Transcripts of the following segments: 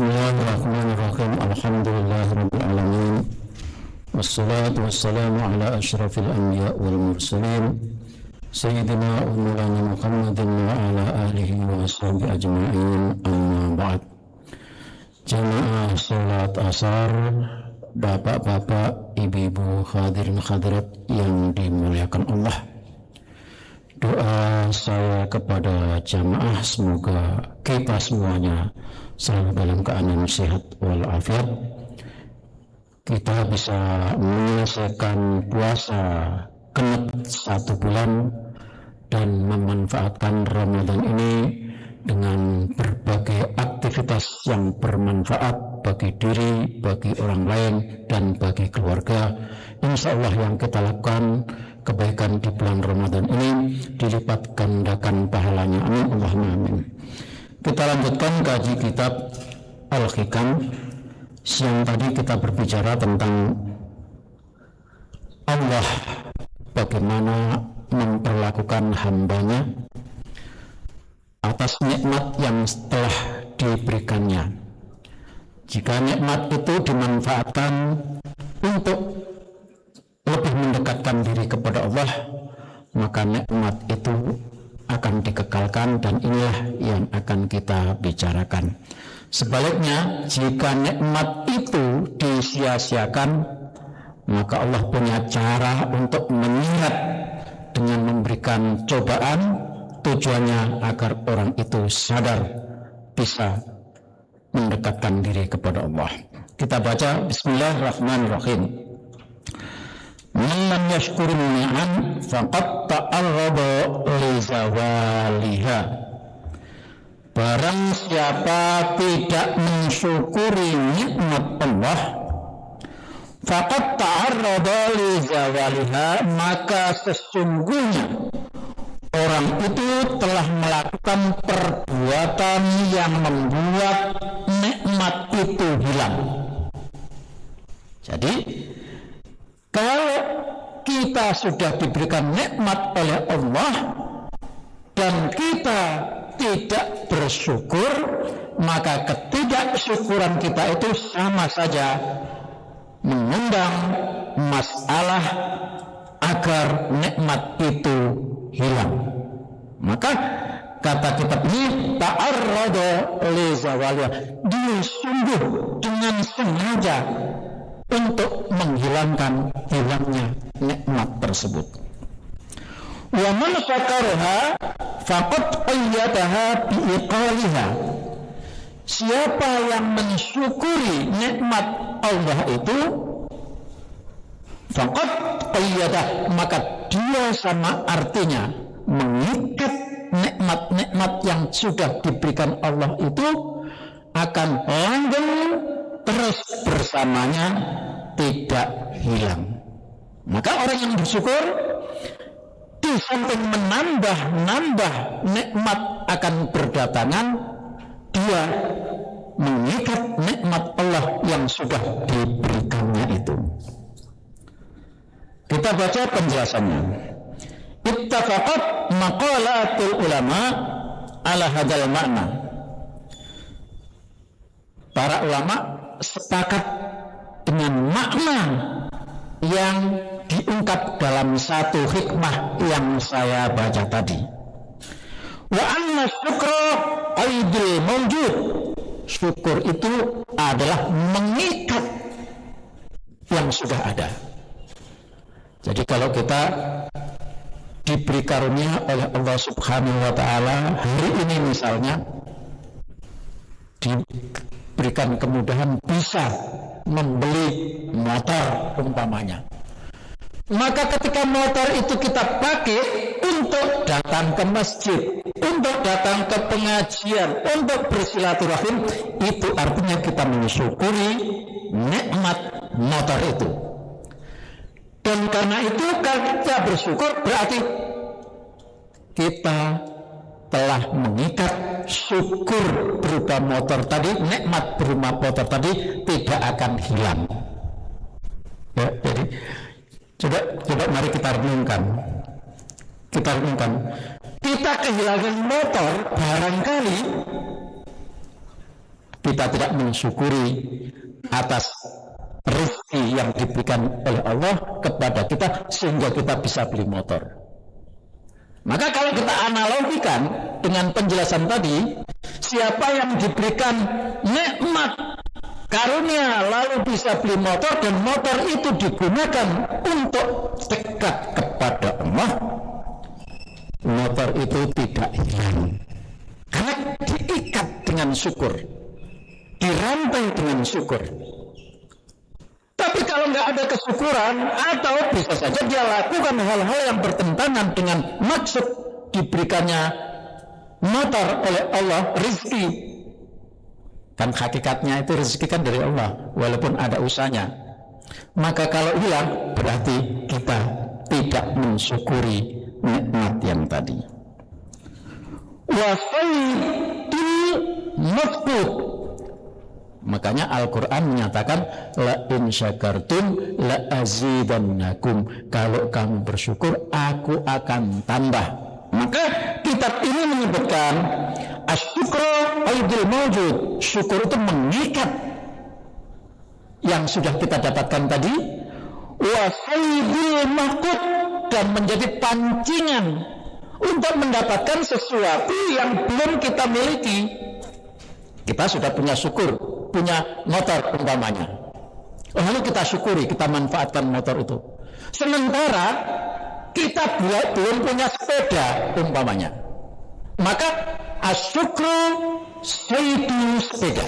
Bismillahirrahmanirrahim. Alhamdulillahirabbil alamin. Wassalatu wassalamu ala asyrafil anbiya wal mursalin sayyidina wa maulana Muhammadin wa ala alihi wa sahbihi ajma'in. Amma ba'd. Jamaah salat asar, bapak-bapak, ibu-ibu, hadirin hadirat yang dimuliakan Allah. Doa saya kepada jamaah, semoga kita semuanya selalu dalam keadaan sehat walafiat. Kita bisa menyelesaikan puasa genap 1 bulan dan memanfaatkan Ramadan ini dengan berbagai aktivitas yang bermanfaat bagi diri, bagi orang lain, dan bagi keluarga. Insya Allah yang kita lakukan kebaikan di bulan Ramadan ini dilipat gandakan pahalanya. Amin Allahumma amin. Kita lanjutkan kaji kitab Al-Hikam. Siang tadi kita berbicara tentang Allah, bagaimana memperlakukan hambanya atas nikmat yang telah diberikannya. Jika nikmat itu dimanfaatkan untuk lebih mendekatkan diri kepada Allah, maka nikmat itu akan dikekalkan, dan inilah yang akan kita bicarakan. Sebaliknya, jika nikmat itu disia-siakan, maka Allah punya cara untuk menyirat dengan memberikan cobaan, tujuannya agar orang itu sadar, bisa mendekatkan diri kepada Allah. Kita baca Bismillahirrahmanirrahim. Man yashkurun ni'am faqad ta'arrada li zawaliha. Barang siapa tidak mensyukuri nikmat Allah, faqad ta'arrada li zawaliha, maka sesungguhnya orang itu telah melakukan perbuatan yang membuat nikmat itu hilang. Jadi kalau kita sudah diberikan nikmat oleh Allah dan kita tidak bersyukur, maka ketidaksyukuran kita itu sama saja mengundang masalah agar nikmat itu hilang. Maka kata kitab ini ta'arrada li zawaliha, dia sungguh dengan sengaja untuk menghilangkan hilangnya nikmat tersebut. Wa man syakaraha faqad qayyadaha biiqaliha. Siapa yang mensyukuri nikmat Allah itu, faqad qayyadah, maka dia sama artinya mengikat nikmat-nikmat yang sudah diberikan Allah itu akan langgeng terus bersamanya, tidak hilang. Maka orang yang bersyukur di samping menambah nikmat akan berdatangan, dia mengikat nikmat Allah yang sudah diberikannya itu. Kita baca penjelasannya. Ittafaqat maqalatul ulama ala hadzal makna. Para ulama sepakat dengan makna yang diungkap dalam satu hikmah yang saya baca tadi. Wa anna syukra qaidul mawjud. Syukur itu adalah mengikat yang sudah ada. Jadi kalau kita diberi karunia oleh Allah Subhanahu wa taala, hari ini misalnya diberikan kemudahan bisa membeli motor umpamanya, maka ketika motor itu kita pakai untuk datang ke masjid, untuk datang ke pengajian, untuk bersilaturahim, itu artinya kita mensyukuri nikmat motor itu. Dan karena itu kalau kita bersyukur, berarti kita telah mengikat syukur berupa motor tadi, nikmat berupa motor tadi tidak akan hilang. Ya, jadi coba mari kita renungkan. Kita kehilangan motor barangkali kita tidak mensyukuri atas rezeki yang diberikan oleh Allah kepada kita sehingga kita bisa beli motor. Maka kalau kita analogikan dengan penjelasan tadi, siapa yang diberikan nikmat karunia lalu bisa beli motor dan motor itu digunakan untuk dekat kepada Allah, motor itu tidak hilang karena diikat dengan syukur, dirantai dengan syukur. Tapi kalau nggak ada kesyukuran, atau bisa saja dia lakukan hal-hal yang bertentangan dengan maksud diberikannya motor oleh Allah, rezeki. Kan hakikatnya itu rezeki kan dari Allah, walaupun ada usahanya. Maka kalau hilang, berarti kita tidak mensyukuri nikmat yang tadi. Wa sayyidul mafqud. Makanya Al-Quran menyatakan la in syakartum la azidannakum, kalau kamu bersyukur aku akan tambah. Maka kitab ini menyebutkan asyukru aidil mawjud, syukur itu mengikat yang sudah kita dapatkan tadi, wa sayyidil mahqud, dan menjadi pancingan untuk mendapatkan sesuatu yang belum kita miliki. Kita sudah punya syukur, punya motor umpamanya, lalu kita syukuri, kita manfaatkan motor itu. Sementara kita belum punya sepeda umpamanya, maka asyukru sayyidu sepeda,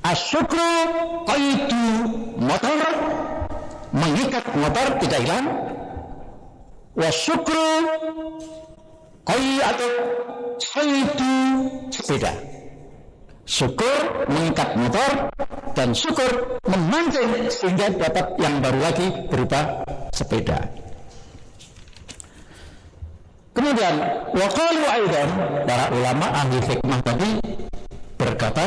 asyukru qaidu motor, mengikat motor tidak hilang, wasyukru qai atau sayyidu sepeda, syukur mengikat motor dan syukur memancing sehingga dapat yang baru lagi berupa sepeda. Kemudian waqalu aidan, para ulama ahli hikmah tadi berkata,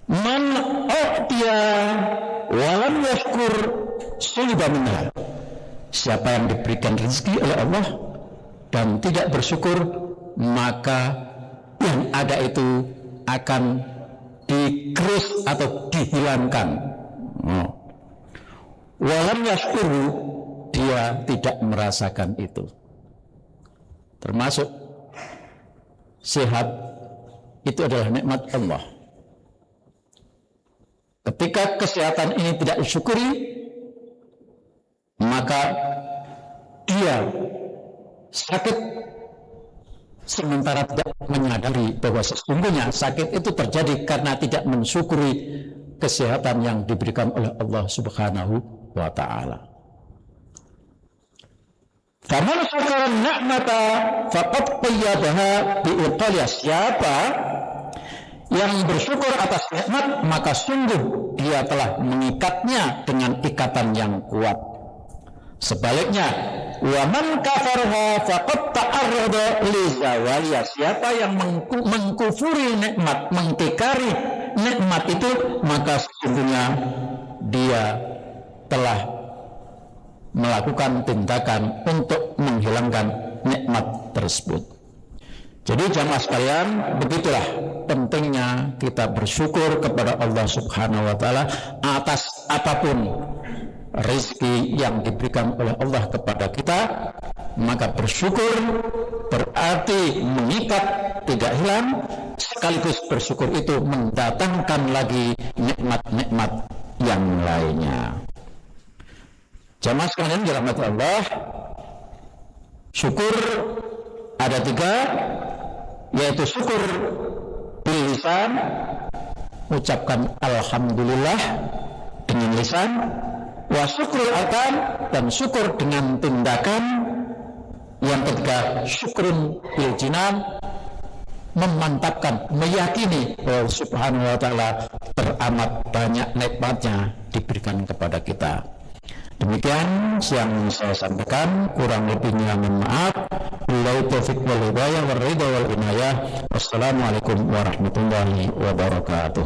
man u'tiya wa lam yashkur suliba minha, siapa yang diberikan rezeki oleh Allah dan tidak bersyukur, maka yang ada itu akan digerus atau dihilangkan. Walam yashkuru, dia tidak merasakan itu. Termasuk sehat itu adalah nikmat Allah. Ketika kesehatan ini tidak disyukuri, maka dia sakit sementara tidak menyadari bahwa sesungguhnya sakit itu terjadi karena tidak mensyukuri kesehatan yang diberikan oleh Allah Subhanahu wa ta'ala. Faman syakara ni'mata faqad qayyadaha bi'uqaliyah, siapa yang bersyukur atas nikmat maka sungguh dia telah mengikatnya dengan ikatan yang kuat. Sebaliknya, wa man kafarha faqad ta'arrada li zawaliya, siapa yang mengkufuri nikmat, mengingkari nikmat itu, maka sesungguhnya dia telah melakukan tindakan untuk menghilangkan nikmat tersebut. Jadi jamaah sekalian, begitulah pentingnya kita bersyukur kepada Allah Subhanahu wa ta'ala atas apapun rezeki yang diberikan oleh Allah kepada kita. Maka bersyukur berarti mengikat, tidak hilang, sekaligus bersyukur itu mendatangkan lagi nikmat-nikmat yang lainnya. Jamaah sekalian dirahmati Allah, syukur ada 3, yaitu syukur bil lisan, ucapkan alhamdulillah dengan lisan, wa syukrul arkan, dan syukur dengan tindakan. Yang ketiga, syukrun bil jinan, memantapkan, meyakini bahwa Subhanahu wa ta'ala teramat banyak nikmatnya diberikan kepada kita. Demikian yang saya sampaikan, kurang lebihnya mohon maaf. Billahi taufiq wal hidayah wal ridha wal inayah. Wassalamualaikum warahmatullahi wabarakatuh.